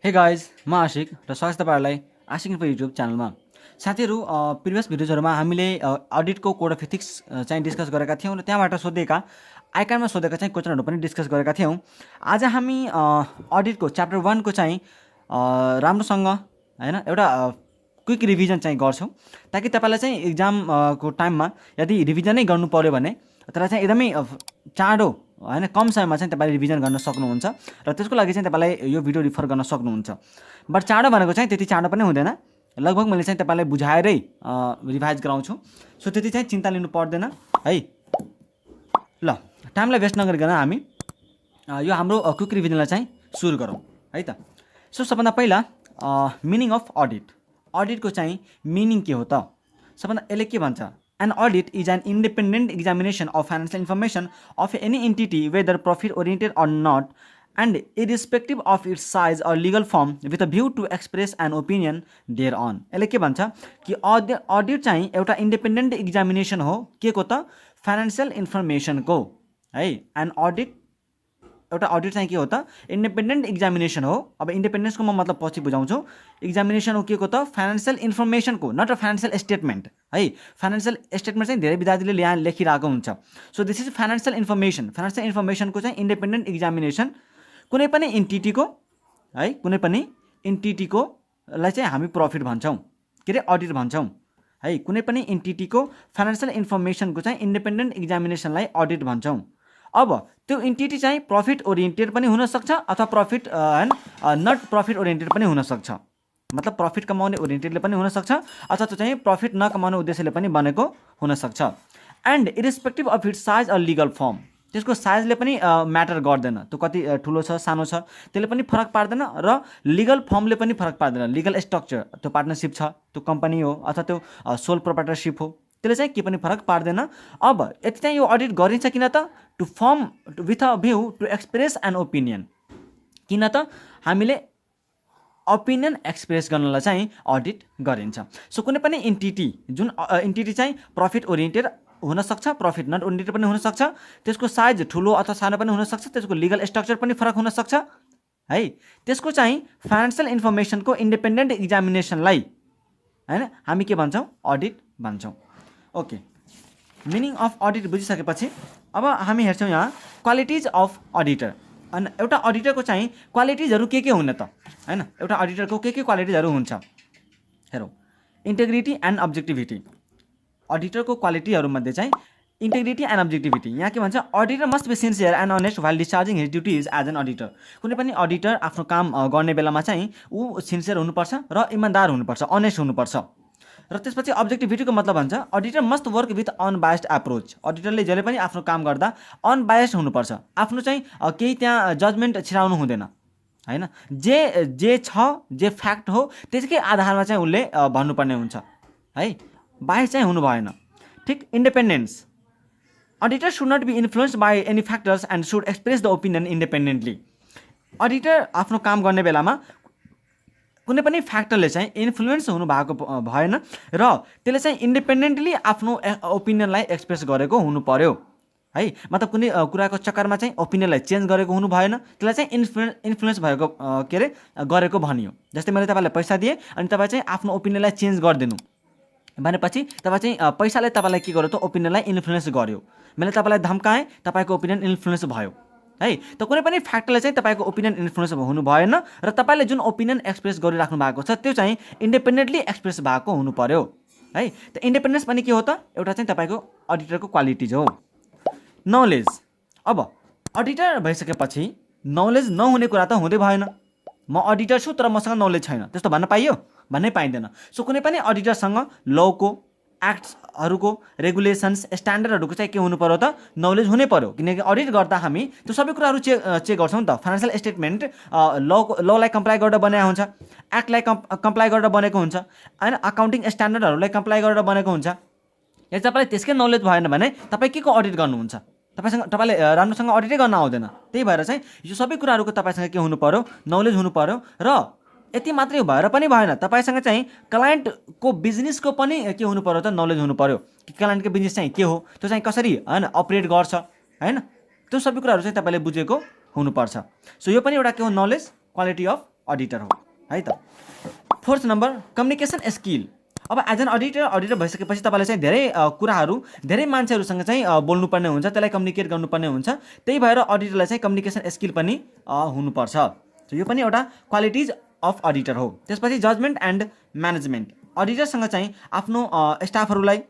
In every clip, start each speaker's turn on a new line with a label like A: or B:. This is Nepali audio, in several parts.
A: हे गाइज म आशिक र स्वागत तपाईँहरूलाई आशिक इन्फो युट्युब च्यानलमा। साथीहरू, प्रिभियस भिडियोजहरूमा हामीले अडिटको कोड अफ इथिक्स चाहिँ डिस्कस गरेका थियौँ र त्यहाँबाट सोधेका आइकानमा सोधेका चाहिँ क्वेसनहरू पनि डिस्कस गरेका थियौँ। आज हामी अडिटको च्याप्टर 1 को चाहिँ राम्रोसँग हैन एउटा क्विक रिभिजन चाहिँ गर्छौँ, ताकि तपाईँलाई चाहिँ इक्जाम को टाइममा यदि रिभिजनै गर्नु पर्यो भने त्यसलाई चाहिँ एकदमै चाँडो हैन कम समयमा चाहिँ तपाईँले रिभिजन गर्न सक्नुहुन्छ र त्यसको लागि चाहिँ तपाईँलाई यो भिडियो रिफर गर्न सक्नुहुन्छ। बट चाँडो भनेको चाहिँ त्यति चाँडो पनि हुँदैन, लगभग मैले चाहिँ तपाईँलाई बुझाएरै रिभाइज गराउँछु, सो त्यति चाहिँ चिन्ता लिनु पर्दैन है। ल, टाइमलाई वेस्ट नगरिकन हामी यो हाम्रो क्विक रिभिजनलाई चाहिँ सुरु गरौँ है त। सो सबभन्दा पहिला मिनिङ अफ अडिट, अडिटको चाहिँ मिनिङ के हो त? सबभन्दा यसले के भन्छ? An audit is an independent examination of financial information of any entity, whether profit-oriented or not, and irrespective of its size or legal form, with a view to express an opinion thereon. यसले के भन्छ कि अडिट चाहिँ एउटा इन्डिपेन्डेन्ट एक्जामिनेसन हो के को त? फाइनेन्सियल इन्फर्मेसनको है। एन अडिट, एउटा अडिट चाहिँ के हो त? इन्डिपेन्डेन्ट एक्जामिनेसन हो। अब इन्डिपेन्डेन्सको म मतलब पछि बुझाउँछु। एक्जामिनेसन हो के को त? फाइनेन्सियल इन्फर्मेसनको, नट अ फाइनेन्सियल स्टेटमेन्ट है। फाइनेन्सियल स्टेटमेन्ट चाहिँ धेरै विद्यार्थीले यहाँ लेखिरहेको हुन्छ। So this is financial information. Financial इन्फर्मेसनको चाहिँ इन्डिपेन्डेन्ट एक्जामिनेसन कुनै पनि इन्टिटीको है, कुनै पनि इन्टिटीकोलाई चाहिँ हामी प्रफिट भन्छौँ, के अरे अडिट भन्छौँ है। कुनै पनि इन्टिटीको फाइनेन्सियल इन्फर्मेसनको चाहिँ इन्डिपेन्डेन्ट एक्जामिनेसनलाई अडिट भन्छौँ। अब त्यो इन्टिटी चाहिँ प्रफिट ओरिएन्टेड पनि हुनसक्छ अथवा प्रफिट नट प्रफिट ओरिएन्टेड पनि हुनसक्छ। मतलब प्रफिट कमाउने ओरिएन्टेडले पनि हुनसक्छ अथवा त्यो चाहिँ प्रफिट नकमाउने उद्देश्यले पनि बनेको हुनसक्छ। And irrespective of its size or legal firm, त्यसको साइजले पनि म्याटर गर्दैन, त्यो कति ठुलो छ सानो छ त्यसले पनि फरक पार्दैन, र लिगल फर्मले पनि फरक पार्दैन। लिगल स्ट्रक्चर, त्यो पार्टनरसिप छ, त्यो कम्पनी हो अथवा त्यो सोल प्रोप्राइटरसिप हो, त्यसले चाहिँ के पनि फरक पार्दैन। अब यति चाहिँ यो अडिट गरिन्छ किन त? To firm with a view to express an opinion. किन त? हामीले ओपिनियन एक्सप्रेस गर्नलाई चाहिँ अडिट गरिन्छ। सो कुनै पनि इन्टिटी, जुन इन्टिटी चाहिँ प्रफिट ओरिएन्टेड हुनसक्छ, प्रफिट नट ओरिएन्टेड पनि हुनसक्छ, त्यसको साइज ठुलो अथवा सानो पनि हुनसक्छ, त्यसको लिगल स्ट्रक्चर पनि फरक हुनसक्छ है। त्यसको चाहिँ फाइनेन्सियल इन्फर्मेसनको इन्डिपेन्डेन्ट एक्जामिनेसनलाई हैन हामी के भन्छौँ? अडिट भन्छौँ। ओके, मिनिङ अफ अडिट बुझिसकेपछि अब हामी हेर्छौँ यहाँ क्वालिटिज अफ अडिटर। अनि एउटा अडिटरको चाहिँ क्वालिटिजहरू के हुन् त हैन? एउटा अडिटरको के क्वालिटिजहरू हुन्छ हेरौँ। इन्टेग्रिटी एन्ड अब्जेक्टिभिटी, अडिटरको क्वालिटीहरूमध्ये चाहिँ इन्टेग्रिटी एन्ड अब्जेक्टिभिटी। यहाँ के भन्छ? Auditor must be sincere and honest while discharging his duties as an auditor. कुनै पनि अडिटर आफ्नो काम गर्ने बेलामा चाहिँ ऊ सिन्सियर हुनुपर्छ र इमान्दार हुनुपर्छ, अनेस्ट हुनुपर्छ। र त्यसपछि अब्जेक्टिभिटीको मतलब भन्छ auditor must work with unbiased approach. अडिटरले जहिले पनि आफ्नो काम गर्दा अनबायस्ड हुनुपर्छ, आफ्नो चाहिँ केही त्यहाँ जजमेन्ट छिराउनु हुँदैन हैन। जे छ, जे फ्याक्ट हो त्यसकै आधारमा चाहिँ उसले भन्नुपर्ने हुन्छ है, बायस चाहिँ हुनु भएन। ठिक। Independence, auditor should not be influenced by any factors and should express the opinion independently. Auditor आफ्नो काम गर्ने बेलामा कुनै पनि फ्याक्टरले चाहिँ इन्फ्लुएन्स हुनु भएको भएन र त्यसले चाहिँ इन्डिपेन्डेन्टली आफ्नो ओपिनियनलाई एक्सप्रेस गरेको हुनु पर्यो है। मतलब कुनै कुराको चक्करमा चाहिँ ओपिनियनलाई चेन्ज गरेको हुनु भएन, त्यसलाई चाहिँ इन्फ्लुएन्स भएको के अरे गरेको भनियो। जस्तै मैले तपाईँलाई पैसा दिएँ अनि तपाईँ चाहिँ आफ्नो ओपिनियनलाई चेन्ज गरिदिनु भनेपछि तपाईँ चाहिँ पैसाले तपाईँलाई के गर्यो त? ओपिनियनलाई इन्फ्लुएन्स गर्यो। मैले तपाईँलाई धम्काएँ, तपाईँको ओपिनियन इन्फ्लुएन्स भयो है। त कुनै पनि फ्याक्टरले चाहिँ तपाईँको ओपिनियन इन्फ्लुएन्स हुनु भएन र तपाईँले जुन ओपिनियन एक्सप्रेस गरिराख्नु भएको छ त्यो चाहिँ इन्डिपेन्डेन्टली एक्सप्रेस भएको हुनु पर्यो है। त इन्डिपेन्डेन्स पनि के हो त? एउटा चाहिँ तपाईँको अडिटरको क्वालिटिज हो। नलेज, अब अडिटर भइसकेपछि नलेज नहुने कुरा त हुँदै भएन। म अडिटर छु तर मसँग नलेज छैन, त्यस्तो भन्न पाइयो? भन्नै पाइँदैन। सो कुनै पनि अडिटरसँग लको, एक्ट्सहरूको, रेगुलेसन्स, स्ट्यान्डर्डहरूको चाहिँ के हुनु पर्यो त? नलेज हुनै पर्यो। किनकि अडिट गर्दा हामी त्यो सबै कुराहरू चेक गर्छौँ नि त। फाइनेन्सियल स्टेटमेन्ट ललाई कम्प्लाई गरेर बनाएको हुन्छ, एक्टलाई कम्प्लाई गरेर बनेको हुन्छ होइन, अकाउन्टिङ स्ट्यान्डर्डहरूलाई कम्प्लाई गरेर बनेको हुन्छ। यदि तपाईँलाई त्यसकै नलेज भएन भने तपाईँ के को अडिट गर्नुहुन्छ? तपाईँले राम्रोसँग अडिटै गर्न आउँदैन। त्यही भएर चाहिँ यो सबै कुराहरूको तपाईँसँग के हुनु पर्यो? नलेज हुनु पर्यो। र यति मात्रै भएर पनि भएन, तपाईँसँग चाहिँ क्लाइन्टको बिजनेसको पनि के हुनु पर्यो त? नलेज हुनु पर्यो कि क्लाइन्टको बिजनेस चाहिँ के हो, त्यो चाहिँ कसरी हैन अपरेट गर्छ हैन, त्यो सबै कुराहरू चाहिँ तपाईँले बुझेको हुनुपर्छ। सो यो पनि एउटा के हो? नलेज, क्वालिटी अफ अडिटर हो है त। Fourth number communication skill. अब एज एन अडिटर भइसकेपछि तपाईँले चाहिँ धेरै कुराहरू धेरै मान्छेहरूसँग चाहिँ बोल्नुपर्ने हुन्छ, त्यसलाई कम्युनिकेट गर्नुपर्ने हुन्छ। त्यही भएर अडिटरलाई चाहिँ कम्युनिकेसन स्किल पनि हुनुपर्छ। यो पनि एउटा क्वालिटिज अफ अडिटर हो। त्यसपछि जजमेन्ट एन्ड म्यानेजमेन्ट। अडिटरसँग चाहिँ आफ्नो स्टाफहरूलाई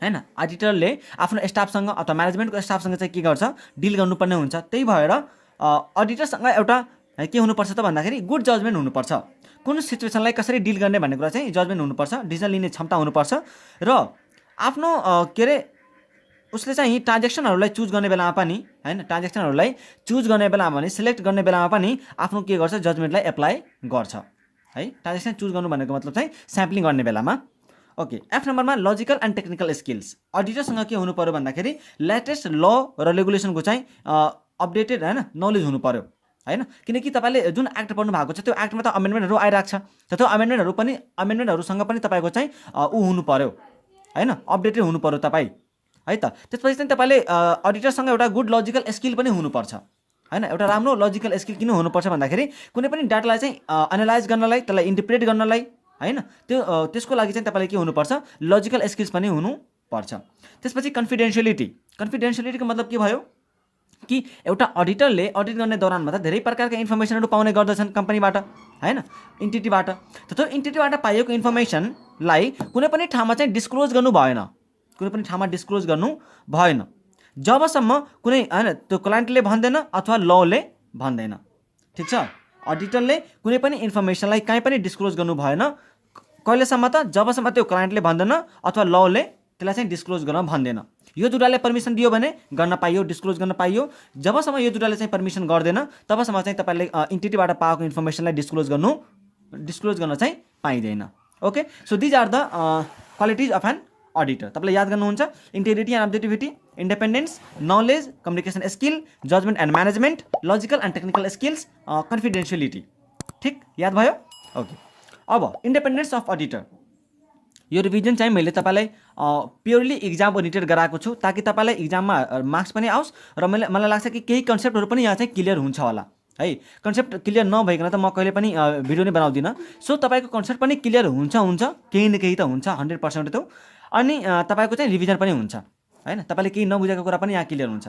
A: हैन, अडिटरले आफ्नो स्टाफसँग अथवा म्यानेजमेन्टको स्टाफसँग चाहिँ के गर्छ, डिल गर्नुपर्ने हुन्छ। त्यही भएर अडिटरसँग एउटा के हुनुपर्छ त भन्दाखेरि गुड जजमेन्ट हुनुपर्छ। कुन सिचुएसनलाई कसरी डिल गर्ने भन्ने कुरा चाहिँ जजमेन्ट हुनुपर्छ, डिसिजन लिने क्षमता हुनुपर्छ र आफ्नो के अरे उसले चाहिँ ट्रान्जेक्सनहरूलाई चुज गर्ने बेलामा पनि हैन, ट्रान्जेक्सनहरूलाई चुज गर्ने बेलामा पनि सिलेक्ट गर्ने बेलामा पनि आफ्नो के गर्छ, जजमेन्टलाई एप्लाई गर्छ है। ट्रान्जेक्सन चुज गर्नु भनेको मतलब चाहिँ स्याम्पलिङ गर्ने बेलामा। ओके, एफ नम्बरमा लजिकल एन्ड टेक्निकल स्किल्स। अडिटरसँग के हुनु पर्यो भन्दाखेरि लेटेस्ट ल र रेगुलेसनको चाहिँ अपडेटेड हैन नलेज हुनु पर्यो हैन। किनकि तपाईँले जुन एक्ट पढ्नु भएको छ त्यो एक्टमा त अमेन्डमेन्टहरू आइरहेको छ, त्यो अमेन्डमेन्टहरूसँग पनि तपाईँको चाहिँ हुनु पर्यो हैन, अपडेटेड हुनु पर्यो तपाईँ है त। त्यसपछि चाहिँ तपाईँले अडिटरसँग एउटा गुड लजिकल स्किल पनि हुनुपर्छ हैन। एउटा राम्रो लजिकल स्किल किन हुनुपर्छ भन्दाखेरि कुनै पनि डाटालाई चाहिँ एनालाइज गर्नलाई, त्यसलाई इन्टरप्रेट गर्नलाई हैन, त्यसको लागि चाहिँ तपाईँले के हुनुपर्छ, लजिकल स्किल्स पनि हुनुपर्छ। त्यसपछि कन्फिडेन्सियलिटीको मतलब के भयो कि एउटा अडिटरले अडिट गर्ने दौरानमा त धेरै प्रकारका इन्फर्मेसनहरू पाउने गर्दछन् कम्पनीबाट हैन, इन्टिटीबाट। त्यो इन्टिटीबाट पाइएको इन्फर्मेसनलाई कुनै पनि ठाउँमा चाहिँ डिस्क्लोज गर्नु भएन, जबसम्म कुनै हैन त्यो क्लाइन्टले भन्दैन अथवा लले भन्दैन। ठिक छ, अडिटरले कुनै पनि इन्फर्मेसनलाई कहीँ पनि डिस्क्लोज गर्नु भएन कहिलेसम्म त, जबसम्म त्यो क्लाइन्टले भन्दैन अथवा लले त्यसलाई चाहिँ डिस्क्लोज गर्न भन्दैन। यो दुटाले परमिसन दियो भने गर्न पाइयो, डिस्क्लोज गर्न पाइयो। जबसम्म यो दुटाले चाहिँ परमिसन गर्दैन तबसम्म चाहिँ तपाईँले इन्टिटीबाट पाएको इन्फर्मेसनलाई डिस्क्लोज गर्न चाहिँ पाइँदैन। Okay, so these are the qualities of an auditor. तपाईँले याद गर्नुहुन्छ integrity and objectivity, independence, knowledge, communication skill, judgement and management, logical and technical skills, confidentiality. ठिक, याद भयो? ओके, अब इन्डिपेन्डेन्स अफ अडिटर। यो रिभिजन चाहिँ मैले तपाईँलाई प्योरली इक्जाम ओरिएन्टेड गराएको छु ताकि तपाईँलाई इक्जाममा मार्क्स पनि आओस् र मलाई लाग्छ कि केही कन्सेप्टहरू पनि यहाँ चाहिँ क्लियर हुन्छ होला है। कन्सेप्ट क्लियर नभइकन त म कहिले पनि भिडियो नै बनाउँदिनँ। सो तपाईँको कन्सेप्ट पनि क्लियर हुन्छ, केही न केही त हुन्छ 100% त। अनि तपाईँको चाहिँ रिभिजन पनि हुन्छ हैन, तपाईँले केही नबुझेको कुरा पनि यहाँ क्लियर हुन्छ।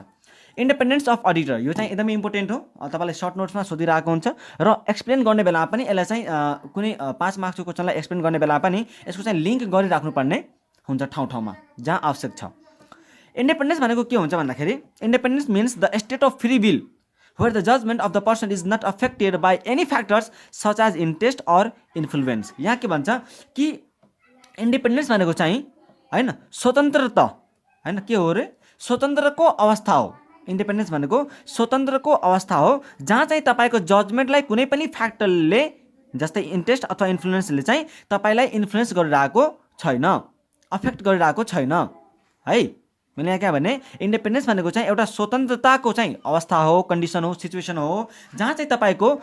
A: इन्डिपेन्डेन्स अफ अडिटर यो चाहिँ एकदमै इम्पोर्टेन्ट हो, तपाईँले सर्ट नोट्समा सोधिरहेको हुन्छ र एक्सप्लेन गर्ने बेलामा पनि यसलाई चाहिँ कुनै 5 मार्क्सको क्वेसनलाई एक्सप्लेन गर्ने बेलामा पनि यसको चाहिँ लिङ्क गरिराख्नुपर्ने हुन्छ ठाउँमा जहाँ आवश्यक छ। इन्डिपेन्डेन्स भनेको के हुन्छ भन्दाखेरि independence means the state of free will where the judgment of the person is not affected by any factors such as interest or influence। यहाँ के भन्छ कि इन्डिपेन्डेन्स भनेको चाहिँ हैन स्वतन्त्रता हैन, के हो रे, स्वतन्त्रको अवस्था हो। इन्डिपेन्डेन्स भनेको स्वतन्त्रको अवस्था हो जहाँ चाहिँ तपाईँको जजमेन्टलाई कुनै पनि फ्याक्टरले जस्तै इन्ट्रेस्ट अथवा इन्फ्लुएन्सले चाहिँ तपाईँलाई इन्फ्लुएन्स गरिरहेको छैन, अफेक्ट गरिरहेको छैन है। मैले यहाँ क्या भने इन्डिपेन्डेन्स भनेको चाहिँ एउटा स्वतन्त्रताको चाहिँ अवस्था हो, कन्डिसन हो, सिचुएसन हो जहाँ चाहिँ तपाईँको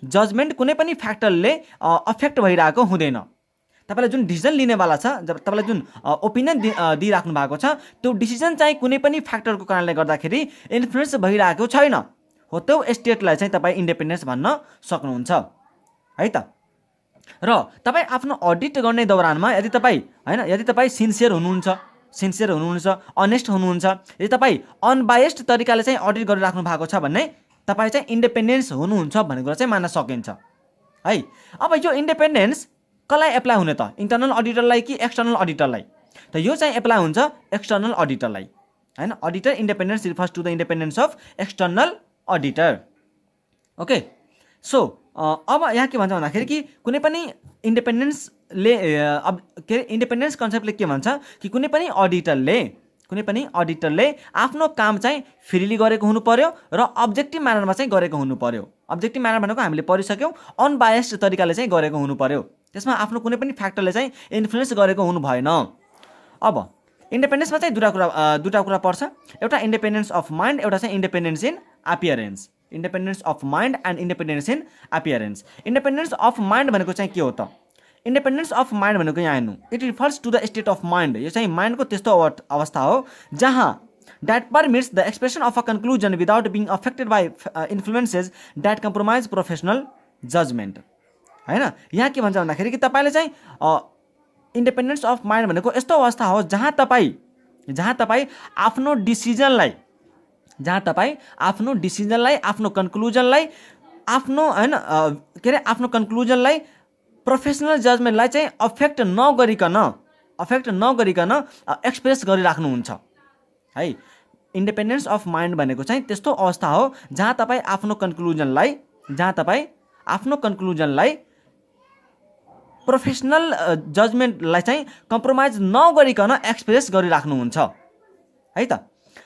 A: जजमेन्ट कुनै पनि फ्याक्टरले अफेक्ट भइरहेको हुँदैन। तपाईँलाई जुन डिसिजन लिनेवाला छ, जब तपाईँलाई जुन ओपिनियन दिइराख्नु भएको छ त्यो डिसिजन चाहिँ कुनै पनि फ्याक्टरको कारणले गर्दाखेरि इन्फ्लुएन्स भइरहेको छैन हो, त्यो स्टेटलाई चाहिँ तपाईँ इन्डिपेन्डेन्स भन्न सक्नुहुन्छ है त। र तपाईँ आफ्नो अडिट गर्ने दौरानमा यदि तपाईँ सिन्सियर हुनुहुन्छ, अनेस्ट हुनुहुन्छ, यदि तपाईँ अनबायस्ड तरिकाले चाहिँ अडिट गरिराख्नु भएको छ भने तपाईँ चाहिँ इन्डिपेन्डेन्स हुनुहुन्छ भन्ने कुरा चाहिँ मान्न सकिन्छ है। अब यो इन्डिपेन्डेन्स कसलाई एप्लाई हुने त, इन्टर्नल अडिटरलाई कि एक्सटर्नल अडिटरलाई? त यो चाहिँ एप्लाई हुन्छ एक्सटर्नल अडिटरलाई हैन। Auditor independence refers to the independence of external auditor. Okay, so अब यहाँ के भन्छ भन्दाखेरि कि कुनै पनि इन्डिपेन्डेन्सले इन्डिपेन्डेन्स कन्सेप्टले के भन्छ कि कुनै पनि अडिटरले आफ्नो काम चाहिँ फ्रीली गरेको हुनु पर्यो र अब्जेक्टिभ म्यानरमा चाहिँ गरेको हुनु पर्यो। अब्जेक्टिभ म्यानर भनेको हामीले पढिसक्यौँ, अनबायस्ड तरिकाले चाहिँ गरेको हुनु पर्यो। त्यसमा आफ्नो कुनै पनि फ्याक्टरले चाहिँ इन्फ्लुएन्स गरेको हुनु भएन। अब इन्डिपेन्डेन्समा चाहिँ दुईवटा कुरा पर्छ, एउटा इन्डिपेन्डेन्स अफ माइन्ड, एउटा चाहिँ independence in appearance. Independence of mind and independence in appearance. Independence of mind भनेको चाहिँ के हो त? इन्डिपेन्डेन्स अफ माइन्ड भनेको यहाँ हेर्नु, it refers to the state of mind. यो चाहिँ माइन्डको त्यस्तो अवस्था हो जहाँ that permits the expression of a conclusion without being affected by influences that compromise professional judgement. होइन, यहाँ के भन्छ भन्दाखेरि कि तपाईँले चाहिँ इन्डिपेन्डेन्स अफ माइन्ड भनेको यस्तो अवस्था हो जहाँ तपाईँ आफ्नो डिसिजनलाई आफ्नो कन्क्लुजनलाई आफ्नो कन्क्लुजनलाई प्रोफेसनल जजमेन्टलाई चाहिँ अफेक्ट नगरिकन एक्सप्रेस गरिराख्नुहुन्छ है। इन्डिपेन्डेन्स अफ माइन्ड भनेको चाहिँ त्यस्तो अवस्था हो जहाँ तपाईँ आफ्नो कन्क्लुजनलाई प्रोफेसनल जजमेन्टलाई चाहिँ कम्प्रोमाइज नगरिकन एक्सप्रेस गरिराख्नुहुन्छ है त।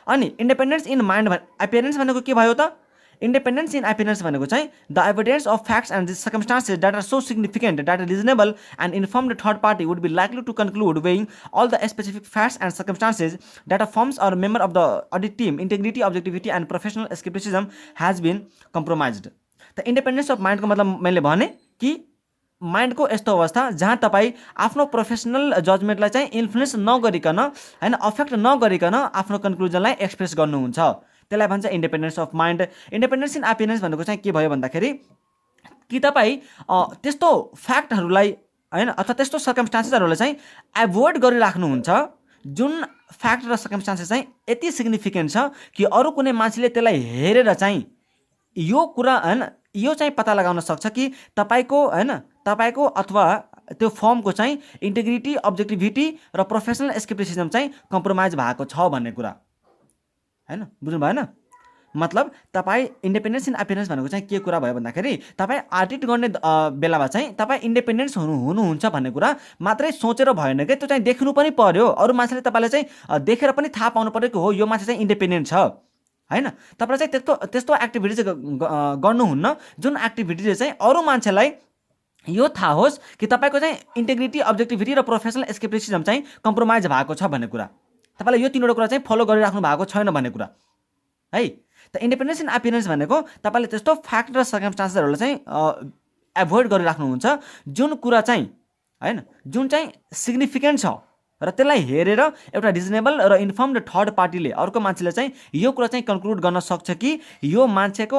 A: अनि इन्डिपेन्डेन्स इन माइन्ड एपियरेन्स भनेको के भयो त? इन्डिपेन्डेन्स इन एपियरेन्स भनेको चाहिँ the evidence of facts and circumstances that are so significant that a reasonable and informed third party would be likely to conclude weighing all the specific facts and circumstances that a firm's or member of the audit team integrity objectivity and professional scepticism has been compromised. त इन्डिपेन्डेन्स अफ माइन्डको मतलब मैले भने कि माइन्डको यस्तो अवस्था जहाँ तपाईँ आफ्नो प्रोफेसनल जजमेन्टलाई चाहिँ इन्फ्लुएन्स नगरिकन होइन अफेक्ट नगरिकन आफ्नो कन्क्लुजनलाई एक्सप्रेस गर्नुहुन्छ, त्यसलाई भन्छ independence of mind. Independence in appearance भनेको चाहिँ के भयो भन्दाखेरि कि तपाईँ त्यस्तो फ्याक्टहरूलाई होइन अथवा त्यस्तो सर्कमस्टान्सेसहरूलाई चाहिँ एभोइड गरिराख्नुहुन्छ जुन फ्याक्ट र सर्कमस्टान्सेस चाहिँ यति सिग्निफिकेन्ट छ कि अरू कुनै मान्छेले त्यसलाई हेरेर चाहिँ यो कुरा होइन यो चाहिँ पत्ता लगाउन सक्छ कि तपाईँको अथवा त्यो फर्मको चाहिँ इन्टेग्रिटी अब्जेक्टिभिटी र प्रोफेसनल स्केप्टिसिजम चाहिँ कम्प्रोमाइज भएको छ भन्ने कुरा होइन, बुझ्नु भएन? मतलब तपाईँ इन्डिपेन्डेन्स इन एपियरेन्स भनेको चाहिँ के कुरा भयो भन्दाखेरि तपाईँ अडिट गर्ने बेलामा चाहिँ तपाईँ इन्डिपेन्डेन्स हुनुहुन्छ भन्ने कुरा मात्रै सोचेर भएन कि त्यो चाहिँ देख्नु पनि पर्यो, अरू मान्छेले तपाईँलाई चाहिँ देखेर पनि थाहा पाउनु पर्यो कि हो यो मान्छे चाहिँ इन्डिपेन्डेन्ट छ होइन। तपाईँलाई चाहिँ त्यस्तो एक्टिभिटी चाहिँ गर्नुहुन्न जुन एक्टिभिटीले चाहिँ अरू मान्छेलाई यो थाहा होस् कि तपाईँको चाहिँ इन्टेग्रिटी अब्जेक्टिभिटी र प्रोफेसनल स्केप्टिसिजम चाहिँ कम्प्रोमाइज भएको छ भन्ने कुरा, तपाईँलाई यो तीनवटा कुरा चाहिँ फलो गरिराख्नु भएको छैन भन्ने कुरा है। त इन्डिपेन्डेन्स इन एपियरेन्स भनेको तपाईँले त्यस्तो फ्याक्ट र सर्कमस्टान्सेसहरूलाई चाहिँ एभोइड गरिराख्नुहुन्छ जुन कुरा चाहिँ होइन जुन चाहिँ सिग्निफिकेन्ट छ र त्यसलाई हेरेर एउटा रिजनेबल र इन्फर्म्ड थर्ड पार्टीले अर्को मान्छेले चाहिँ यो कुरा चाहिँ कन्क्लुड गर्न सक्छ कि यो मान्छेको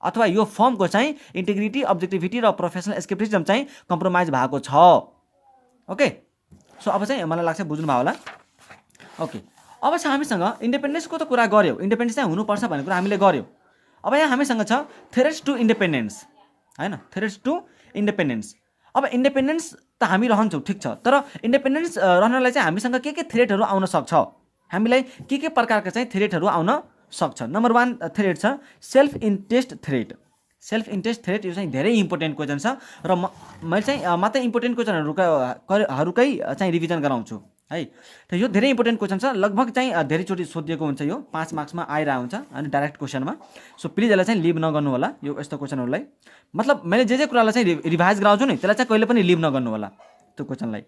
A: अथवा यो फर्मको चाहिँ इन्टेग्रिटी अब्जेक्टिभिटी र प्रोफेसनल स्केप्टिसिजम चाहिँ कम्प्रोमाइज भएको छ। ओके, सो अब चाहिँ मलाई लाग्छ बुझ्नु भयो होला। ओके, अब चाहिँ हामीसँग इन्डिपेन्डेन्सको त कुरा गऱ्यौँ, इन्डिपेन्डेन्स चाहिँ हुनुपर्छ भन्ने कुरा हामीले गऱ्यौँ। अब यहाँ हामीसँग छ थ्रेट्स टु इन्डिपेन्डेन्स होइन, थ्रेट्स टु इन्डिपेन्डेन्स। अब इन्डिपेन्डेन्स त हामी रहन्छौँ ठिक छ, तर इन्डिपेन्डेन्स रहनलाई चाहिँ हामीसँग के थ्रेटहरू आउन सक्छ, हामीलाई के प्रकारका चाहिँ थ्रेटहरू आउन सक्छ। नम्बर 1 थ्रेट छ self interest threat. Self interest threat यो चाहिँ धेरै इम्पोर्टेन्ट क्वेसन छ र मैले चाहिँ मात्रै इम्पोर्टेन्ट क्वेसनहरूकै चाहिँ रिभिजन गराउँछु है। त यो धेरै इम्पोर्टेन्ट क्वेसन छ, लगभग चाहिँ धेरैचोटि सोधिएको हुन्छ, यो 5 मार्क्समा आइरहेको हुन्छ अनि डाइरेक्ट क्वेसनमा। सो प्लिज यसलाई चाहिँ लिभ नगर्नु होला यो यस्तो क्वेसनहरूलाई, मतलब मैले जे कुरालाई चाहिँ रिभाइज गराउँछु नि त्यसलाई चाहिँ कहिले पनि लिभ नगर्नु होला त्यो क्वेसनलाई।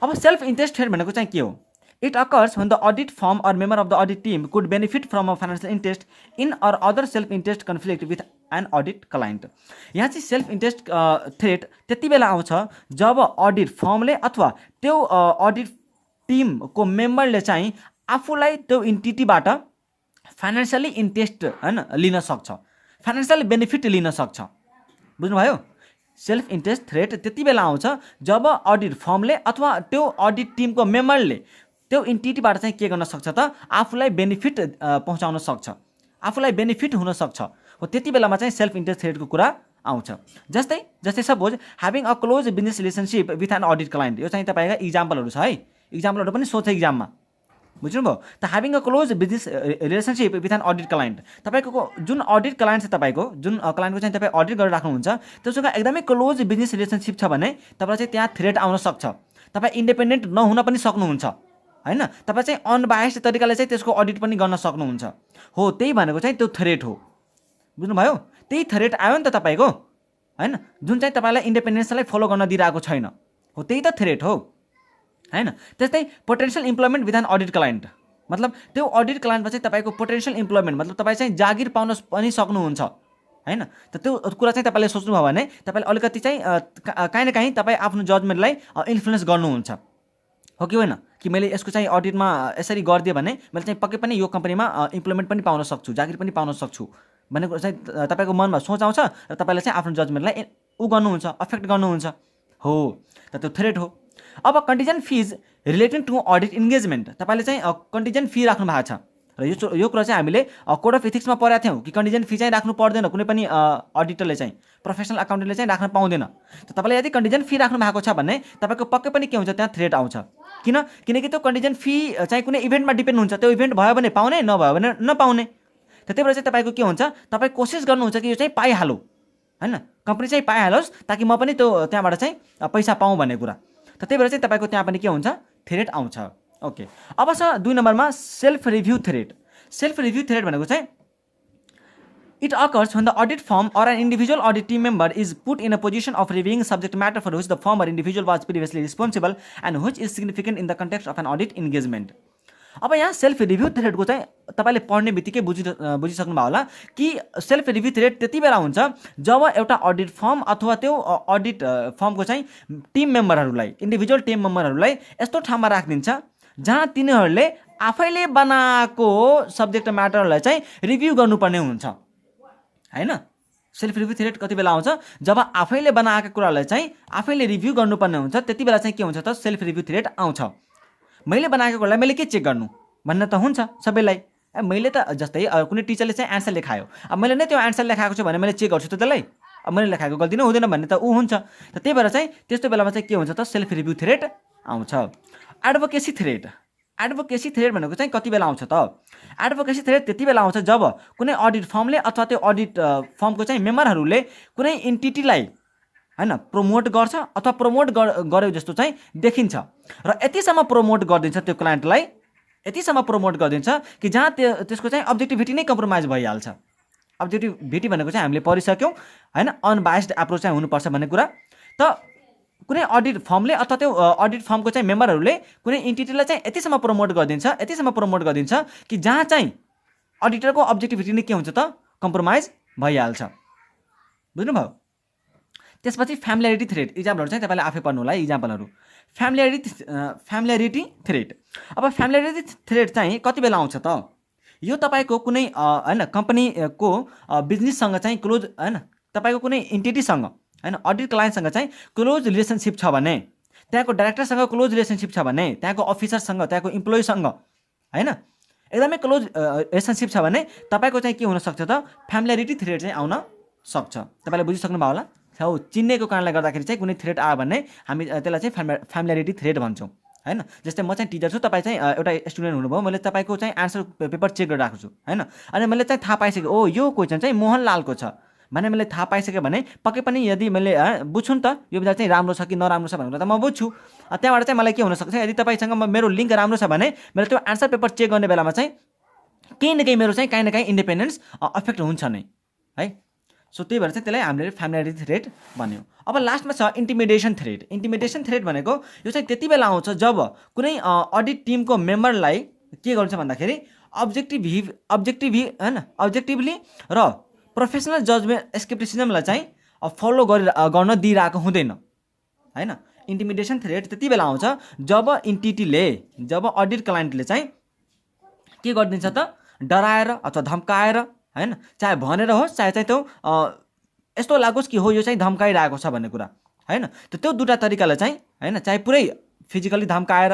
A: अब सेल्फ इन्ट्रेस्ट थ्रेट भनेको चाहिँ के हो? It occurs when the audit firm or member of the audit team could benefit from a financial interest in or other self-interest conflict with an audit client. यहाँ चाहिँ सेल्फ इन्ट्रेस्ट थ्रेट त्यति बेला आउँछ जब अडिट फर्मले अथवा त्यो अडिट टिमको मेम्बरले चाहिँ आफूलाई त्यो इन्टिटीबाट फाइनेन्सियली इन्ट्रेस्ट होइन लिन सक्छ, फाइनेन्सियल बेनिफिट लिन सक्छ, बुझ्नुभयो? सेल्फ इन्ट्रेस्ट थ्रेट त्यति बेला आउँछ जब अडिट फर्मले अथवा त्यो अडिट टिमको मेम्बरले त्यो इन्टिटीबाट चाहिँ के गर्न सक्छ त आफूलाई बेनिफिट पहुँचाउन सक्छ, आफूलाई बेनिफिट हुन सक्छ, हो त्यति बेलामा चाहिँ सेल्फ इन्ट्रेस्ट थ्रेटको कुरा आउँछ। जस्तै suppose having a close business relationship with an audit client, यो चाहिँ तपाईँका इक्जाम्पलहरू छ है, इक्जाम्पलहरू पनि सोध्छ इक्जाममा, बुझ्नुभयो? त having a close business relationship with an audit client, तपाईँको जुन अडिट क्लाइन्ट छ तपाईँको जुन क्लाइन्टको चाहिँ तपाईँ अडिट गरेर राख्नुहुन्छ त्योसँग एकदमै क्लोज बिजनेस रिलेसनसिप छ भने तपाईँलाई चाहिँ त्यहाँ थ्रेट आउन सक्छ, तपाईँ इन्डिपेन्डेन्ट नहुन पनि सक्नुहुन्छ होइन, तपाईँ चाहिँ अनबायस्ड तरिकाले चाहिँ त्यसको अडिट पनि गर्न सक्नुहुन्छ, हो त्यही भनेको चाहिँ त्यो थ्रेट हो, बुझ्नुभयो? त्यही थ्रेट आयो नि त तपाईँको होइन, जुन चाहिँ तपाईँलाई इन्डिपेन्डेन्सलाई फलो गर्न दिइरहेको छैन, हो त्यही त थ्रेट हो होइन। त्यस्तै potential employment with an audit client, मतलब त्यो अडिट क्लाइन्टमा चाहिँ तपाईँको पोटेन्सियल इम्प्लोइमेन्ट मतलब तपाईँ चाहिँ जागिर पाउन पनि सक्नुहुन्छ होइन। त त्यो कुरा चाहिँ तपाईँले सोच्नुभयो भने तपाईँले अलिकति चाहिँ काहीँ न काहीँ तपाईँ आफ्नो जजमेन्टलाई इन्फ्लुएन्स गर्नुहुन्छ हो कि होइन, कि मैले यसको चाहिँ अडिटमा यसरी गरिदिएँ भने मैले चाहिँ पक्कै पनि यो कम्पनीमा इम्प्लोइमेन्ट पनि पाउन सक्छु, जागिर पनि पाउन सक्छु भन्ने कुरा चाहिँ तपाईँको मनमा सोच आउँछ र तपाईँले चाहिँ आफ्नो जजमेन्टलाई गर्नुहुन्छ, अफेक्ट गर्नुहुन्छ हो, त त्यो थ्रेट हो। अब contingent fees relating to audit engagement, तपाईँले चाहिँ कन्टिजेन्ट फी राख्नु भएको छ र यो कुरा चाहिँ हामीले कोड अफ इथिक्समा पढाएको थियौँ कि कन्टिजेन्ट फी चाहिँ राख्नु पर्दैन, कुनै पनि अडिटरले चाहिँ, प्रोफेसनल अकाउन्टेन्टले चाहिँ राख्न पाउँदैन। त तपाईँले यदि कन्टिजेन्ट फी राख्नु भएको छ भने तपाईँको पक्कै पनि के हुन्छ, त्यहाँ थ्रेट आउँछ। किनकि त्यो कन्टिजेन्ट फी चाहिँ कुनै इभेन्टमा डिपेन्ड हुन्छ, त्यो इभेन्ट भयो भने पाउने, नभयो भने नपाउने। त्यही भएर चाहिँ तपाईँको के हुन्छ, तपाईँ कोसिस गर्नुहुन्छ कि यो चाहिँ पाइहालौँ होइन, कम्पनी चाहिँ पाइहालोस् ताकि म पनि त्यो त्यहाँबाट चाहिँ पैसा पाऊँ भन्ने कुरा। त त्यही भएर चाहिँ तपाईँको त्यहाँ पनि के हुन्छ, थ्रेट आउँछ। ओके, अब छ 2 नम्बरमा self review threat. Self review threat भनेको चाहिँ it occurs when the audit firm or an individual audit team member is put in a position of reviewing subject matter for which the firm or individual was previously responsible and which is significant in the context of an audit engagement. अब यहाँ सेल्फ रिभ्यू थ्रेटको चाहिँ तपाईँले पढ्ने बित्तिकै बुझिसक्नुभयो होला कि सेल्फ रिभ्यू थ्रेट त्यति बेला हुन्छ जब एउटा अडिट फर्म अथवा त्यो अडिट फर्मको चाहिँ टिम मेम्बरहरूलाई, इन्डिभिजुअल टिम मेम्बरहरूलाई यस्तो ठाउँमा राखिदिन्छ जहाँ तिनीहरूले आफैले बनाएको सब्जेक्ट म्याटरलाई चाहिँ रिभ्यू गर्नुपर्ने हुन्छ होइन। सेल्फ रिभ्यू थ्रेट कति बेला आउँछ, जब आफैले बनाएको कुरालाई चाहिँ आफैले रिभ्यू गर्नुपर्ने हुन्छ, त्यति बेला चाहिँ के हुन्छ त, सेल्फ रिभ्यू थ्रेट आउँछ। मैले बनाएको कुरालाई मैले के चेक गर्नु भन्ने त हुन्छ सबैलाई। मैले त जस्तै कुनै टिचरले चाहिँ एन्सर लेखायो, अब मैले नै त्यो एन्सर लेखाएको छु भने मैले चेक गर्छु त त्यसलाई, अब मैले लेखाएको गल्ती नै हुँदैन भन्ने त ऊ हुन्छ। त त्यही भएर चाहिँ त्यस्तो बेलामा चाहिँ के हुन्छ त, सेल्फ रिभ्यू थ्रेट आउँछ। Advocacy threat. एडभोकेसी थ्रेट भनेको चाहिँ कति बेला आउँछ त, एडभोकेसी थ्रेट त्यति बेला आउँछ जब कुनै अडिट फर्मले अथवा त्यो अडिट फर्मको चाहिँ मेम्बरहरूले कुनै इन्टिटीलाई होइन प्रमोट गर्छ अथवा प्रमोट गर्यो जस्तो चाहिँ देखिन्छ र यतिसम्म प्रमोट गरिदिन्छ त्यो क्लाइन्टलाई, यतिसम्म प्रमोट गरिदिन्छ कि जहाँ त्यसको चाहिँ अब्जेक्टिभिटी नै कम्प्रोमाइज भइहाल्छ। अब्जेक्टिभिटी भनेको चाहिँ हामीले पढिसक्यौँ होइन, अनबायस्ड एप्रोच चाहिँ हुनुपर्छ भन्ने कुरा। त कुनै अडिट फर्मले अथवा त्यो अडिट फर्मको चाहिँ मेम्बरहरूले कुनै इन्टिटीलाई चाहिँ यतिसम्म प्रमोट गरिदिन्छ कि जहाँ चाहिँ अडिटरको अब्जेक्टिभिटी नै के हुन्छ त, कम्प्रोमाइज भइहाल्छ। बुझ्नुभयो। त्यसपछि फ्यामिलियरिटी थ्रेट, इक्जाम्पलहरू चाहिँ तपाईँले आफै पढ्नु होला है, इक्जाम्पलहरू। फ्यामिलियरिटी थ्रेट। अब फ्यामिलियरिटी थ्रेट चाहिँ कति बेला आउँछ त, यो तपाईँको कुनै होइन कम्पनीको बिजनेससँग चाहिँ क्लोज होइन, तपाईँको कुनै इन्टिटीसँग होइन अडिट क्लाइन्टसँग चाहिँ क्लोज रिलेसनसिप छ भने, त्यहाँको डाइरेक्टरसँग क्लोज रिलेसनसिप छ भने, त्यहाँको अफिसरसँग, त्यहाँको इम्प्लोइसँग होइन एकदमै क्लोज रिलेसनसिप छ भने तपाईँको चाहिँ के हुनसक्छ त, फ्यामिलियरिटी थ्रेट चाहिँ आउन सक्छ। तपाईँले बुझिसक्नु भयो होला। हो, चिन्नेको कारणले गर्दाखेरि चाहिँ कुनै थ्रेट आयो भने हामी त्यसलाई चाहिँ फ्यामिलियरिटी थ्रेट भन्छौँ होइन। जस्तै म चाहिँ टिचर छु, तपाईँ चाहिँ एउटा स्टुडेन्ट हुनुभयो, मैले तपाईँको चाहिँ आन्सर पेपर चेक गरिरहेको छु होइन, अनि मैले चाहिँ थाहा पाइसकेँ ओ यो क्वेसन चाहिँ मोहनलालको छ भने मैले थाहा पाइसकेँ भने पक्कै पनि यदि मैले बुझ्छु नि त यो विधान चाहिँ राम्रो छ कि नराम्रो छ भनेर त म बुझ्छु। त्यहाँबाट चाहिँ मलाई के हुनसक्छ, यदि तपाईँसँग मेरो लिङ्क राम्रो छ भने मेरो त्यो आन्सर पेपर चेक गर्ने बेलामा चाहिँ केही न केही मेरो चाहिँ काहीँ न काहीँ इन्डिपेन्डेन्स अफेक्ट हुन्छ नै है। सो त्यही भएर चाहिँ त्यसलाई हामीले फ्यामिलियरिटी थ्रेट भन्यो। अब लास्टमा छ इन्टिमिडेसन थ्रेट। इन्टिमिडेसन थ्रेट भनेको यो चाहिँ त्यति बेला आउँछ जब कुनै अडिट टिमको मेम्बरलाई के गर्छ भन्दाखेरि अब्जेक्टिभली र प्रोफेसनल जजमेन्ट स्केप्टिसिजमलाई चाहिँ फलो गर्न दिइरहेको हुँदैन होइन। इन्टिमिडेसन थ्रेट त्यति बेला आउँछ जब जब अडिट क्लाइन्टले चाहिँ के गरिदिन्छ त, डराएर अथवा धम्काएर होइन, चाहे भनेर होस् चाहे चाहिँ त्यो यस्तो लागोस् कि हो यो चाहिँ धम्काइरहेको छ भन्ने कुरा होइन। त्यो दुईवटा तरिकाले चाहिँ होइन, चाहे पुरै फिजिकली धम्काएर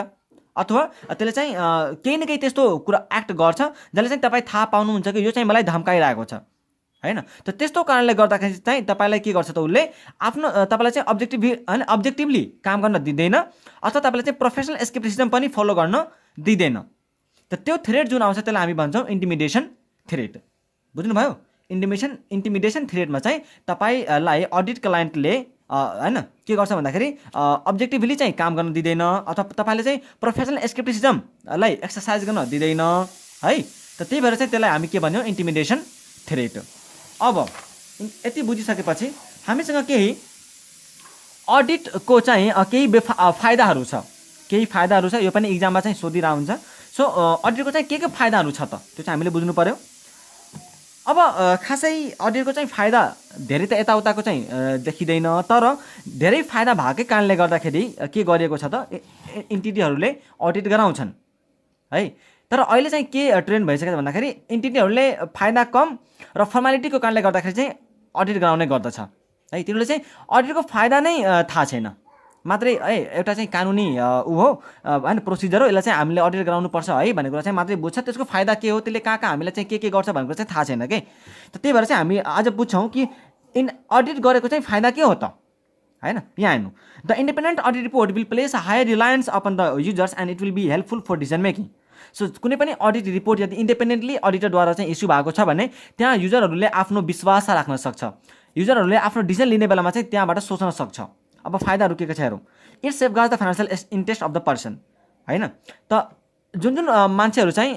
A: अथवा त्यसले चाहिँ केही न केही त्यस्तो कुरा एक्ट गर्छ जसले चाहिँ तपाईँ थाहा पाउनुहुन्छ कि यो चाहिँ मलाई धम्काइरहेको छ होइन। त त्यस्तो कारणले गर्दाखेरि चाहिँ तपाईँलाई के गर्छ त, उसले आफ्नो तपाईँलाई चाहिँ अब्जेक्टिभली काम गर्न दिँदैन अथवा तपाईँलाई चाहिँ प्रोफेसनल एस्केपिज्म पनि फलो गर्न दिँदैन। त त्यो थ्रेट जुन आउँछ त्यसलाई हामी भन्छौँ इन्टिमिडेसन थ्रेट। बुझ्नुभयो। इन्टिमिडेसन थ्रेटमा चाहिँ तपाईँलाई अडिट क्लाइन्टले होइन के गर्छ भन्दाखेरि अब्जेक्टिभली चाहिँ काम गर्न दिँदैन अथवा तपाईँले चाहिँ प्रोफेसनल एस्केपिज्मलाई एक्सर्साइज गर्न दिँदैन है। त त्यही भएर चाहिँ त्यसलाई हामी के भन्यौँ, इन्टिमिडेसन थ्रेट। अब यति बुझिसकेपछि हामीसँग केही अडिटको चाहिँ केही फाइदाहरू छ, यो पनि इक्जाममा चाहिँ सोधिरहेको हुन्छ। सो अडिटको चाहिँ के फाइदाहरू छ त त्यो चाहिँ हामीले बुझ्नु पर्यो। अब खासै अडिटको चाहिँ फाइदा धेरै त यताउताको चाहिँ देखिँदैन, तर धेरै फाइदा भएकै कारणले गर्दाखेरि के गरिएको छ त इन्टिटीहरूले अडिट गराउँछन् है। तर अहिले चाहिँ के ट्रेन्ड भइसकेको छ भन्दाखेरि इन्टिटीहरूले फाइदा कम र फर्मालिटीको कारणले गर्दाखेरि चाहिँ अडिट गराउने गर्दछ है। तिनीहरूले चाहिँ अडिटको फाइदा नै थाहा छैन, मात्रै है एउटा चाहिँ कानुनी ऊ हो होइन प्रोसिजर हो, यसलाई चाहिँ हामीले अडिट गराउनुपर्छ है भन्ने कुरा चाहिँ मात्रै बुझ्छ। त्यसको फाइदा के हो, त्यसले कहाँ कहाँ हामीलाई चाहिँ के गर्छ भन्ने कुरा चाहिँ थाहा छैन कि। त त्यही भएर चाहिँ हामी आज बुझ्छौँ कि अडिट गरेको चाहिँ फाइदा के हो त हैन। यहाँ हेर्नु, the independent audit report will place a higher reliance upon the users and it will be helpful for decision making. So कुनै पनि अडिट रिपोर्ट यदि इन्डिपेन्डेन्टली अडिटरद्वारा चाहिँ इस्यु भएको छ भने त्यहाँ युजरहरूले आफ्नो विश्वास राख्न सक्छ, युजरहरूले आफ्नो डिसिजन लिने बेलामा चाहिँ त्यहाँबाट सोच्न सक्छ। अब फाइदाहरू के छ हेरौँ। It safeguards the financial interest of the person हैन। त जुन जुन मान्छेहरू चाहिँ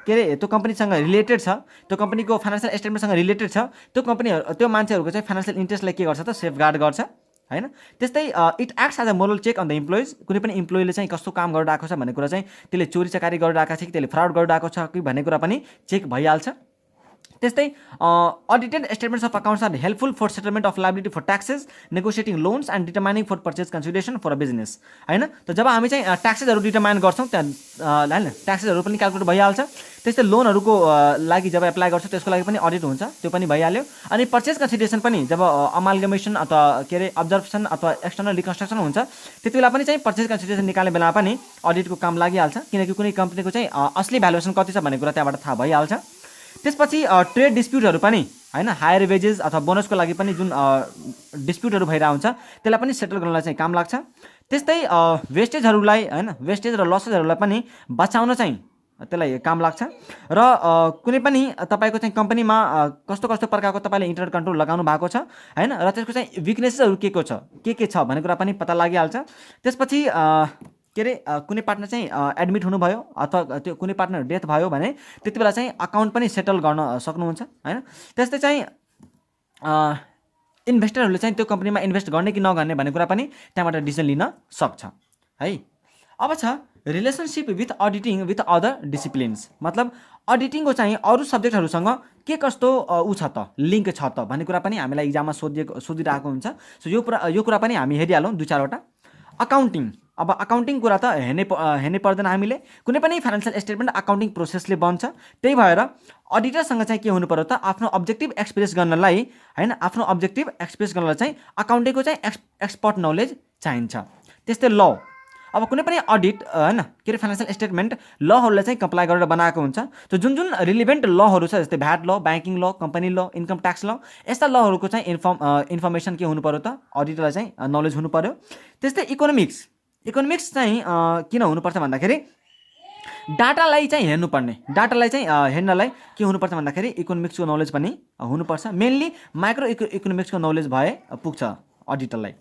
A: के अरे त्यो कम्पनीसँग रिलेटेड छ, त्यो कम्पनीको फाइनेन्सियल स्टेटमेन्टसँग रिलेटेड छ, त्यो मान्छेहरूको चाहिँ फाइनेन्सियल इन्ट्रेस्टलाई के गर्छ त सेफगार्ड गर्छ हैन। त्यस्तै it acts as a moral check on the employees. कुनै पनि इम्प्लोइले चाहिँ कस्तो काम गरिरहेको छ भन्ने कुरा चाहिँ त्यसले चोरी चकारी गरिरहेको छ कि त्यसले फ्रड गरिरहेको छ कि भन्ने कुरा पनि चेक भइहाल्छ। त्यस्तै audited statements of accounts are helpful for settlement of liability for taxes, negotiating loans and determining for purchase consideration for a business हैन। त जब हामी चाहिँ ट्याक्सेसहरू डिटर्माइन गर्छौँ त्यहाँ होइन ट्याक्सेसहरू पनि क्यालकुलेट भइहाल्छ। त्यस्तै लोनहरूको लागि जब एप्लाई गर्छ त्यसको लागि पनि अडिट हुन्छ, त्यो पनि भइहाल्यो। अनि पर्चेज कन्सिडरेसन पनि जब अमालगमेसन अथवा के अरे अब्जर्भेसन अथवा एक्सटर्नल रिकन्स्ट्रक्सन हुन्छ त्यति बेला पनि चाहिँ पर्चेज कन्सिडरेसन निकाल्ने बेला पनि अडिटको काम लागिहाल्छ, किनकि कुनै कम्पनीको चाहिँ असली भ्यालुएसन कति छ भन्ने कुरा त्यहाँबाट थाहा भइहाल्छ। त्यसपछि ट्रेड डिस्प्युटहरू पनि हैन, हायर वेजेस अथवा बोनसको लागि पनि जुन डिस्प्युटहरू भइरहेको हुन्छ त्यसलाई पनि सेटल गर्नलाई चाहिँ काम लाग्छ। त्यस्तै वेस्टेजहरूलाई हैन, वेस्टेज र लसेजहरूलाई पनि बचाउन चाहिँ त्यसलाई काम लाग्छ। र कुनै पनि तपाईँको चाहिँ कम्पनीमा कस्तो कस्तो प्रकारको तपाईँले इन्टरनेट कन्ट्रोल लगाउनु भएको छ हैन, र त्यसको चाहिँ विकनेसेसहरू के छ भन्ने कुरा पनि पत्ता लागिहाल्छ। त्यसपछि के अरे कुनै पार्टनर चाहिँ एडमिट हुनुभयो अथवा त्यो कुनै पार्टनर डेथ भयो भने त्यति बेला चाहिँ अकाउन्ट पनि सेटल गर्न सक्नुहुन्छ हैन। त्यस्तै चाहिँ इन्भेस्टरहरूले चाहिँ त्यो कम्पनीमा इन्भेस्ट गर्ने कि नगर्ने भन्ने कुरा पनि त्यहाँबाट डिसिजन लिन सक्छ है। अब छ relationship with auditing with other disciplines, मतलब अडिटिङको चाहिँ अरू सब्जेक्टहरूसँग के कस्तो ऊ छ त लिङ्क छ त भन्ने कुरा पनि हामीलाई इक्जाममा सोधिरहेको हुन्छ। सो यो कुरा पनि हामी हेरिहालौँ दुई चारवटा। अकाउन्टिङ, अब अकाउन्टिङ कुरा त हेर्नै पर्दैन हामीले, कुनै पनि फाइनेन्सियल स्टेटमेन्ट अकाउन्टिङ प्रोसेसले बन्छ। त्यही भएर अडिटरसँग चाहिँ के हुनु पर्यो त आफ्नो अब्जेक्टिभ एक्सप्रेस गर्नलाई हैन, आफ्नो अब्जेक्टिभ एक्सप्रेस गर्नलाई चाहिँ अकाउन्टिङको चाहिँ एक्सपर्ट नलेज चाहिन्छ। त्यस्तै ल, अब कुनै पनि अडिट हैन के अरे फाइनेन्सियल स्टेटमेन्ट लहरूलाई चाहिँ कम्प्लाई गरेर बनाएको हुन्छ। त्यो जुन जुन रिलेभेन्ट लहरू छ जस्तै भ्याट ल, ब्याङ्किङ ल, कम्पनी ल, इन्कम ट्याक्स ल, यस्ता लहरूको चाहिँ इन्फर्मेसन के हुनु पर्यो त अडिटरलाई चाहिँ नलेज हुनु पर्यो। त्यस्तै इकोनोमिक्स चाहिँ किन हुनुपर्छ भन्दाखेरि डाटालाई चाहिँ हेर्नुपर्ने, डाटालाई चाहिँ हेर्नलाई के हुनुपर्छ भन्दाखेरि इकोनोमिक्सको नलेज पनि हुनुपर्छ। मेनली माइक्रो इकोनोमिक्सको नलेज भए पुग्छ अडिटरलाई।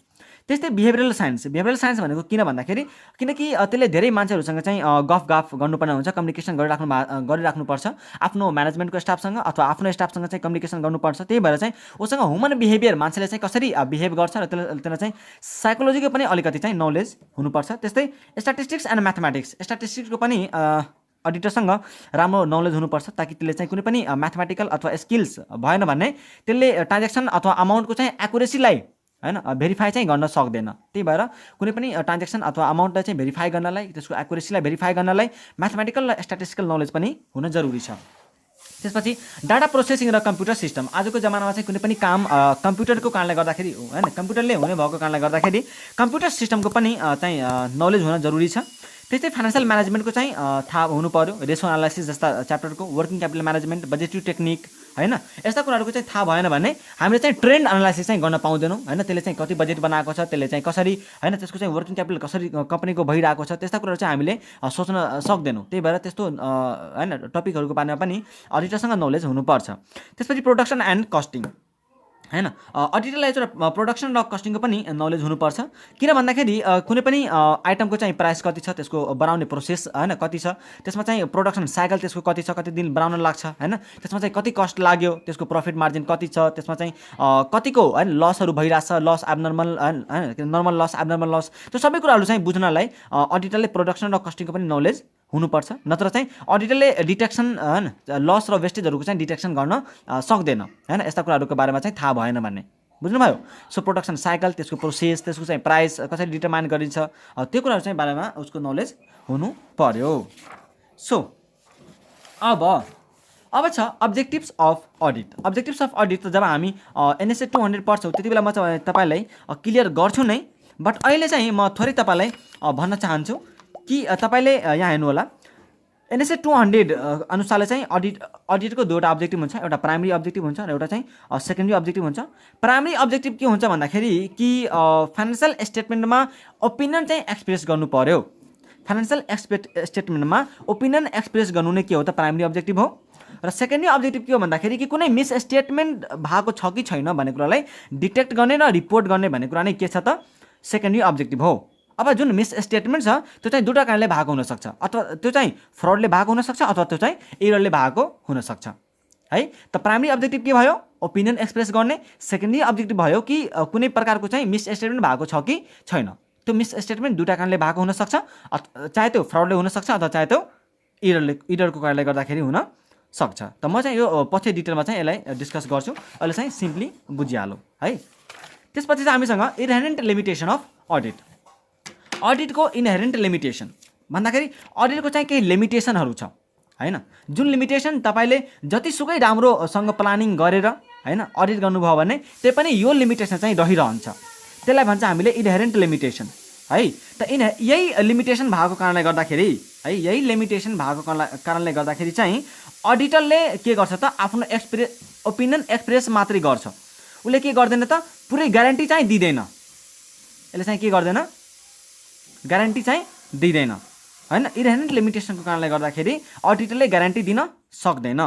A: त्यस्तै बिहेभियरल साइन्स भनेको किन भन्दाखेरि किनकि त्यसले धेरै मान्छेहरूसँग चाहिँ गफ गर्नुपर्ने हुन्छ, कम्युनिकेसन गरिराख्नुपर्छ आफ्नो म्यानेजमेन्टको स्टाफसँग अथवा आफ्नो स्टाफसँग चाहिँ कम्युनिकेसन गर्नुपर्छ। त्यही भएर चाहिँ उसँग ह्युमन बिहेभियर मान्छेले चाहिँ कसरी बिहेभ गर्छ र त्यसलाई चाहिँ साइकोलोजीको पनि अलिकति चाहिँ नलेज हुनुपर्छ। त्यस्तै स्ट्याटिस्टिक्स एन्ड म्याथमेटिक्स, स्ट्याटिस्टिक्सको पनि अडिटरसँग राम्रो नलेज हुनुपर्छ ताकि त्यसले चाहिँ कुनै पनि म्याथमेटिकल अथवा स्किल्स भएन भने त्यसले ट्रान्जेक्सन अथवा अमाउन्टको चाहिँ एक्युरेसीलाई हैन भेरिफाई चाहिँ गर्न सक्दैन। त्यही भएर कुनै पनि ट्रान्जेक्सन अथवा अमाउन्टलाई चाहिँ भेरिफाई गर्नलाई, त्यसको एक्युरेसीलाई भेरिफाई गर्नलाई म्याथमेटिकल र स्ट्याटिस्टिकल नलेज पनि हुन जरुरी छ। त्यसपछि डाटा प्रोसेसिङ र कम्प्युटर सिस्टम, आजको जमानामा चाहिँ कुनै पनि काम कम्प्युटरको कारणले गर्दाखेरि हैन, कम्प्युटरले हुने भएको कारणले गर्दाखेरि कम्प्युटर सिस्टमको पनि चाहिँ नलेज हुन जरुरी छ। त्यस्तै फाइनेन्सियल म्यानेजमेन्टको चाहिँ थाहा हुनु पर्यो, रेसो एनालाइसिस जस्ता च्याप्टरको, working capital management, budgetary technique हैन, यस्ता कुराहरूको चाहिँ थाहा भएन भने हामीले चाहिँ ट्रेन्ड एनालाइसिस चाहिँ गर्न पाउँदैनौँ हैन। त्यसले चाहिँ कति बजेट बनाएको छ, त्यसले चाहिँ कसरी हैन, त्यसको चाहिँ वर्किङ क्यापिटल कसरी कम्पनीको भइरहेको छ, त्यस्ता कुराहरू चाहिँ हामीले सोच्न सक्दैनौँ। त्यही भएर त्यस्तो हैन टपिकहरूको बारेमा पनि अडिटरसँग नलेज हुनुपर्छ। त्यसपछि प्रोडक्सन एन्ड कस्टिङ हैन, अडिटरलाई चाहिँ प्रोडक्सन र कस्टिङको पनि नलेज हुनुपर्छ। किन भन्दाखेरि कुनै पनि आइटमको चाहिँ प्राइस कति छ, त्यसको बनाउने प्रोसेस हैन कति छ, त्यसमा चाहिँ प्रोडक्सन साइकल त्यसको कति छ, कति दिन बनाउन लाग्छ हैन, त्यसमा चाहिँ कति कस्ट लाग्यो, त्यसको प्रफिट मार्जिन कति छ, त्यसमा चाहिँ कतिको हैन लसहरू भइरहेछ, लस एब्नर्मल हैन नर्मल लस, एब्नर्मल लस, त्यो सबै कुराहरू चाहिँ बुझ्नलाई अडिटरले प्रोडक्सन र कस्टिङको पनि नलेज हुनुपर्छ, नत्र चाहिँ अडिटरले डिटेक्सन हैन लस र वेस्टेजहरूको चाहिँ डिटेक्सन गर्न सक्दैन हैन, यस्ता कुराहरूको बारेमा चाहिँ थाहा भएन भन्ने, बुझ्नुभयो। सो प्रोडक्सन साइकल, त्यसको प्रोसेस, त्यसको चाहिँ प्राइस कसरी डिटरमाइन गरिन्छ, त्यो कुराहरू चाहिँ बारेमा उसको नलेज हुनु पर्यो। सो अब छ objectives of audit. Objectives of audit त जब हामी NSA 200 पढ्छौँ त्यति बेला म चाहिँ तपाईँलाई क्लियर गर्छु नै, बट अहिले चाहिँ म थोरै तपाईँलाई भन्न चाहन्छु कि तपाईँले यहाँ हेर्नु होला, NSA 200 अनुसारले चाहिँ अडिटको दुईवटा अब्जेक्टिभ हुन्छ, एउटा प्राइमरी अब्जेक्टिभ हुन्छ र एउटा चाहिँ सेकेन्डरी अब्जेक्टिभ हुन्छ। प्राइमरी अब्जेक्टिभ के हुन्छ भन्दाखेरि कि फाइनेन्सियल स्टेटमेन्टमा ओपिनियन चाहिँ एक्सप्रेस गर्नु पर्यो। फाइनेन्सियल स्टेटमेन्टमा ओपिनियन एक्सप्रेस गर्नु नै के हो त प्राइमरी अब्जेक्टिभ हो। र सेकेन्डरी अब्जेक्टिभ के हो भन्दाखेरि कि कुनै मिस स्टेटमेन्ट भएको छ कि छैन भन्ने कुरालाई डिटेक्ट गर्ने र रिपोर्ट गर्ने भन्ने कुरा नै के छ त सेकेन्डरी अब्जेक्टिभ हो। अब जुन मिस स्टेटमेन्ट छ त्यो चाहिँ दुईवटा कारणले भएको हुनसक्छ, अथवा त्यो चाहिँ फ्रडले भएको हुनसक्छ अथवा त्यो चाहिँ एररले भएको हुनसक्छ है। त प्राइमरी अब्जेक्टिभ के भयो, ओपिनियन एक्सप्रेस गर्ने। सेकेन्डरी अब्जेक्टिभ भयो कि कुनै प्रकारको चाहिँ मिस स्टेटमेन्ट भएको छ कि छैन। त्यो मिस स्टेटमेन्ट दुईवटा कारणले भएको हुनसक्छ, चाहे त्यो फ्रडले हुनसक्छ अथवा चाहे त्यो एररको कारणले गर्दाखेरि हुन सक्छ। त म चाहिँ यो पछि डिटेलमा चाहिँ यसलाई डिस्कस गर्छु, अहिले चाहिँ सिम्पली बुझिहालौँ है। त्यसपछि चाहिँ हामीसँग इनहेरेन्ट लिमिटेसन अफ अडिट। अडिटको इनहेरेन्ट लिमिटेसन भन्दाखेरि अडिटको चाहिँ केही लिमिटेसनहरू छ हैन, जुन लिमिटेसन तपाईँले जतिसुकै राम्रोसँग प्लानिङ गरेर हैन अडिट गर्नुभयो भने त्यही पनि यो लिमिटेसन चाहिँ रहिरहन्छ, त्यसलाई भन्छ हामीले इनहेरेन्ट लिमिटेसन है। त यही लिमिटेसन भएको कारणले गर्दाखेरि है, यही लिमिटेसन भएको कारणले गर्दाखेरि चाहिँ अडिटरले के गर्छ त आफ्नो ओपिनियन एक्सप्रेस मात्रै गर्छ, उसले के गर्दैन त पुरै ग्यारेन्टी चाहिँ दिँदैन। यसले चाहिँ के गर्दैन, ग्यारेन्टी चाहिँ दिँदैन हैन। इनहेरेन्ट लिमिटेसनको कारणले गर्दाखेरि अडिटरले ग्यारेन्टी दिन सक्दैन।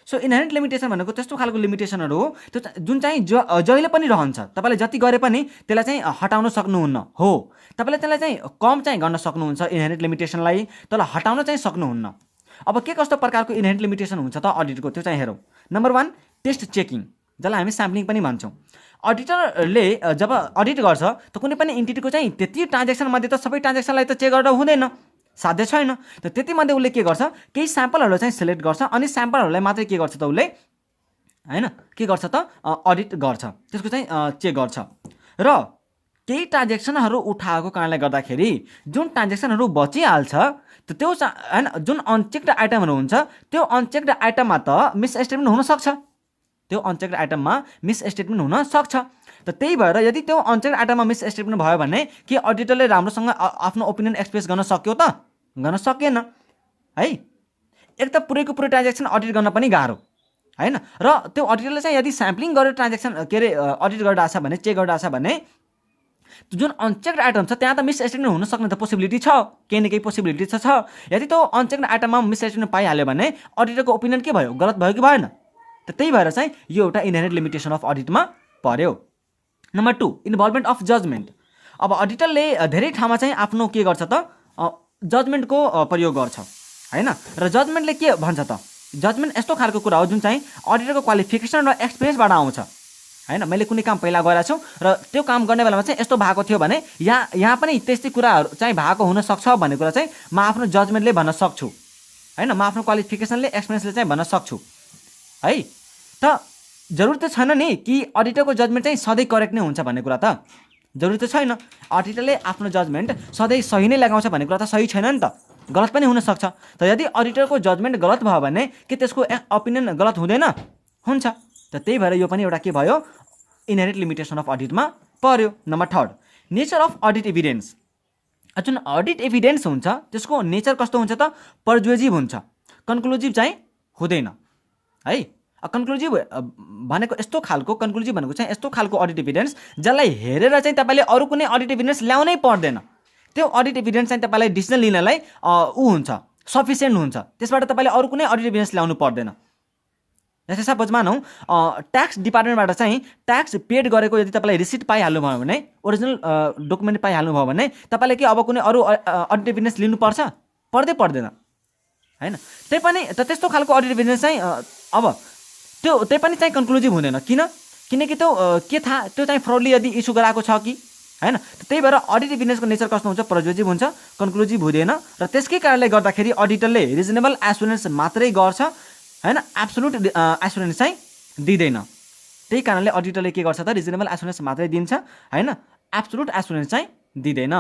A: सो इनहेरेन्ट लिमिटेसन भनेको त्यस्तो खालको लिमिटेसनहरू हो त्यो जुन चाहिँ जहिले पनि रहन्छ, तपाईँले जति गरे पनि त्यसलाई चाहिँ हटाउन सक्नुहुन्न हो। तपाईँले त्यसलाई चाहिँ कम चाहिँ गर्न सक्नुहुन्छ इनहेरेन्ट लिमिटेसनलाई, तर हटाउन चाहिँ सक्नुहुन्न। अब के कस्तो प्रकारको इनहेरेन्ट लिमिटेसन हुन्छ त अडिटको, त्यो चाहिँ हेरौँ। नम्बर 1 टेस्ट चेकिङ, जसलाई हामी स्याम्पलिङ पनि भन्छौँ। अडिटरले जब अडिट गर्छ त कुनै पनि इन्टिटीको चाहिँ त्यति ट्रान्जेक्सनमध्ये त सबै ट्रान्जेक्सनलाई त चेक गर्दा हुँदैन, साध्य छैन। त त्यतिमध्ये उसले के गर्छ, केही स्याम्पलहरू चाहिँ सिलेक्ट गर्छ अनि स्याम्पलहरूलाई मात्रै के गर्छ त उसले हैन के गर्छ त अडिट गर्छ, त्यसको चाहिँ चेक गर्छ। र केही ट्रान्जेक्सनहरू उठाएको कारणले गर्दाखेरि जुन ट्रान्जेक्सनहरू बचिहाल्छ त्यो हैन, जुन अनचेक्ड आइटमहरू हुन्छ त्यो अनचेक्ड आइटममा त मिस स्टेटमेन्ट हुनसक्छ, त्यो अनचेक्ड आइटममा मिस स्टेटमेन्ट हुन सक्छ। त त्यही भएर यदि त्यो अनचेक्ड आइटममा मिस स्टेटमेन्ट भयो भने के अडिटरले राम्रोसँग आफ्नो ओपिनियन एक्सप्रेस गर्न सक्यो त, गर्न सकेन है। एक त पुरैको पुरै ट्रान्जेक्सन अडिट गर्न पनि गाह्रो हैन, र त्यो अडिटरले चाहिँ यदि स्याम्पलिङ गरेर ट्रान्जेक्सन के अरे अडिट गरिरहेछ भने, चेक गरिरहेछ भने जुन अनचेक्ड आइटम छ त्यहाँ त मिस स्टेटमेन्ट हुन सक्ने त पोसिबिलिटी छ, केही न केही पोसिबिलिटी छ। यदि त्यो अनचेक्ड आइटममा मिस स्टेटमेन्ट पाइहाल्यो भने अडिटरको ओपिनियन के भयो, गलत भयो कि भएन। त त्यही भएर चाहिँ यो एउटा इनहेरेन्ट लिमिटेसन अफ अडिटमा पर्यो। Number 2 involvement of judgement. अब अडिटरले धेरै ठाउँमा चाहिँ आफ्नो के गर्छ त जजमेन्टको प्रयोग गर्छ हैन। र जजमेन्टले के भन्छ त, जजमेन्ट यस्तो खालको कुरा हो जुन चाहिँ अडिटरको क्वालिफिकेसन र एक्सपिरियन्सबाट आउँछ हैन। मैले कुनै काम पहिला गरेको छु र त्यो काम गर्ने बेलामा चाहिँ यस्तो भएको थियो भने यहाँ पनि त्यस्तै कुराहरू चाहिँ भएको हुनसक्छ भन्ने कुरा चाहिँ म आफ्नो जजमेन्टले भन्न सक्छु हैन, म आफ्नो क्वालिफिकेसनले एक्सपिरियन्सले चाहिँ भन्न सक्छु है। त जरुरी त छैन नि कि अडिटरको जजमेन्ट चाहिँ सधैँ करेक्ट नै हुन्छ भन्ने कुरा त, जरुरी त छैन। अडिटरले आफ्नो जजमेन्ट सधैँ सही नै लगाउँछ भन्ने कुरा त सही छैन नि त, गलत पनि हुनसक्छ। त यदि अडिटरको जजमेन्ट गलत भयो भने के त्यसको ओपिनियन गलत हुँदैन, हुन्छ। त त्यही भएर यो पनि एउटा के भयो, इनहेरेन्ट लिमिटेसन अफ अडिटमा पर्यो। Number 3 nature of audit evidence. जुन अडिट एभिडेन्स हुन्छ त्यसको नेचर कस्तो हुन्छ त, पर्जुएजिभ हुन्छ, कन्क्लुजिभ चाहिँ हुँदैन है। कन्क्लुजिभ भनेको यस्तो खालको, कन्क्लुजिभ भनेको चाहिँ यस्तो खालको अडिट एभिडेन्स जसलाई हेरेर चाहिँ तपाईँले अरू कुनै अडिट एभिडेन्स ल्याउनै पर्दैन, त्यो अडिट एभिडेन्स चाहिँ तपाईँलाई डिसिजन लिनलाई हुन्छ, सफिसियन्ट हुन्छ, त्यसबाट तपाईँले अरू कुनै अडिट एभिडेन्स ल्याउनु पर्दैन। जस्तै सपोज मानौँ ट्याक्स डिपार्टमेन्टबाट चाहिँ ट्याक्स पेड गरेको यदि तपाईँलाई रिसिट पाइहाल्नुभयो भने, ओरिजिनल डकुमेन्ट पाइहाल्नुभयो भने तपाईँले के अब कुनै अरू अडिट एभिडेन्स लिनुपर्छ, पर्दैन हैन। त्यही पनि त त्यस्तो खालको अडिट एभिडेन्स चाहिँ अब त्यही पनि चाहिँ कन्क्लुजिभ हुँदैन, किनकि त्यो के थाहा त्यो चाहिँ फ्रडली यदि इस्यु गराएको छ कि हैन। त्यही भएर अडिट इभिडेन्सको नेचर कस्तो हुन्छ, पर्सुएसिभ हुन्छ, कन्क्लुजिभ हुँदैन र त्यसकै कारणले गर्दाखेरि अडिटरले रिजनेबल एस्युरेन्स मात्रै गर्छ हैन, एब्सोल्युट एस्युरेन्स चाहिँ दिँदैन। त्यही कारणले अडिटरले के गर्छ त, रिजनेबल एस्युरेन्स मात्रै दिन्छ हैन, एब्सोल्युट एस्युरेन्स चाहिँ दिँदैन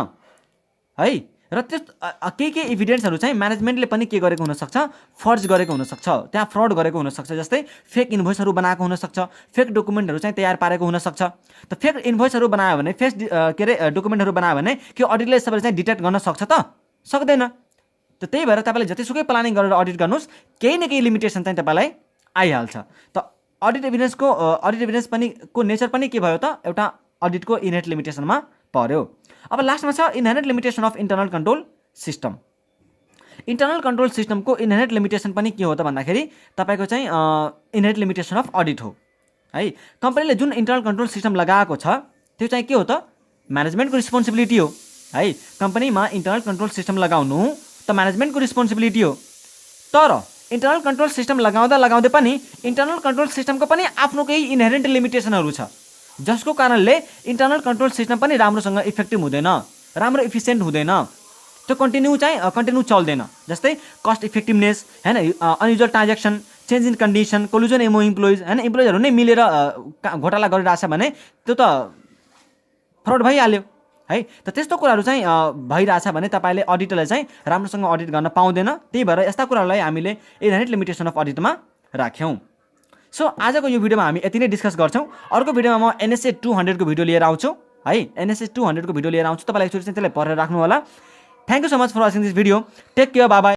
A: है। र त्यस केही इभिडेन्सहरू चाहिँ म्यानेजमेन्टले पनि के गरेको हुनसक्छ, फर्ज गरेको हुनसक्छ, त्यहाँ फ्रड गरेको हुनसक्छ। जस्तै फेक इन्भोइसहरू बनाएको हुनसक्छ, फेक डकुमेन्टहरू चाहिँ तयार पारेको हुनसक्छ। त फेक इन्भोइसहरू बनायो भने, डकुमेन्टहरू बनायो भने के अडिटले सबैले चाहिँ डिटेक्ट गर्न सक्छ त, सक्दैन। त त्यही भएर तपाईँले जतिसुकै प्लानिङ गरेर अडिट गर्नुहोस्, केही न केही लिमिटेसन चाहिँ तपाईँलाई आइहाल्छ। त अडिट इभिडेन्स पनि को नेचर पनि के भयो त, एउटा अडिटको इनहेरेन्ट लिमिटेसनमा पर्यो। अब लास्टमा छ inherent limitation of internal control system. Internal control सिस्टमको इनहेरेन्ट लिमिटेसन पनि के हो त भन्दाखेरि तपाईँको चाहिँ इनहेरेन्ट लिमिटेसन अफ अडिट हो है। कम्पनीले जुन इन्टरनल कन्ट्रोल सिस्टम लगाएको छ त्यो चाहिँ के हो त, म्यानेजमेन्टको रिस्पोन्सिबिलिटी हो है। कम्पनीमा इन्टरनल कन्ट्रोल सिस्टम लगाउनु त म्यानेजमेन्टको रिस्पोन्सिबिलिटी हो। तर इन्टरनल कन्ट्रोल सिस्टम लगाउँदै पनि इन्टरनल कन्ट्रोल सिस्टमको पनि आफ्नो केही इनहेरेन्ट लिमिटेसनहरू छ, जसको कारणले इन्टरनल कन्ट्रोल सिस्टम पनि राम्रोसँग इफेक्टिभ हुँदैन, राम्रो इफिसियन्ट हुँदैन, त्यो कन्टिन्यू चल्दैन। जस्तै कस्ट इफेक्टिभनेस हैन, unusual transaction, change in condition, collusion among employees हैन, इम्प्लोइजहरू नै मिलेर घोटाला गरिरहेछ भने त्यो त फ्रड भइहाल्यो है। त त्यस्तो कुराहरू चाहिँ भइरहेछ भने तपाईँले अडिटरलाई चाहिँ राम्रोसँग अडिट गर्न पाउँदैन। त्यही भएर यस्ता कुराहरूलाई हामीले इनहेरेन्ट लिमिटेसन अफ अडिटमा राख्यौँ। सो आजको यो भिडियोमा हामी यति नै डिस्कस गर्छौँ। अर्को भिडियोमा म NSA 200 को भिडियो लिएर आउँछु है, NSA 200 को भिडियो लिएर आउँछु। तपाईँलाई एकचोटि चाहिँ त्यसलाई पढेर राख्नु होला। Thank you so much for watching this video. Take care, bye by.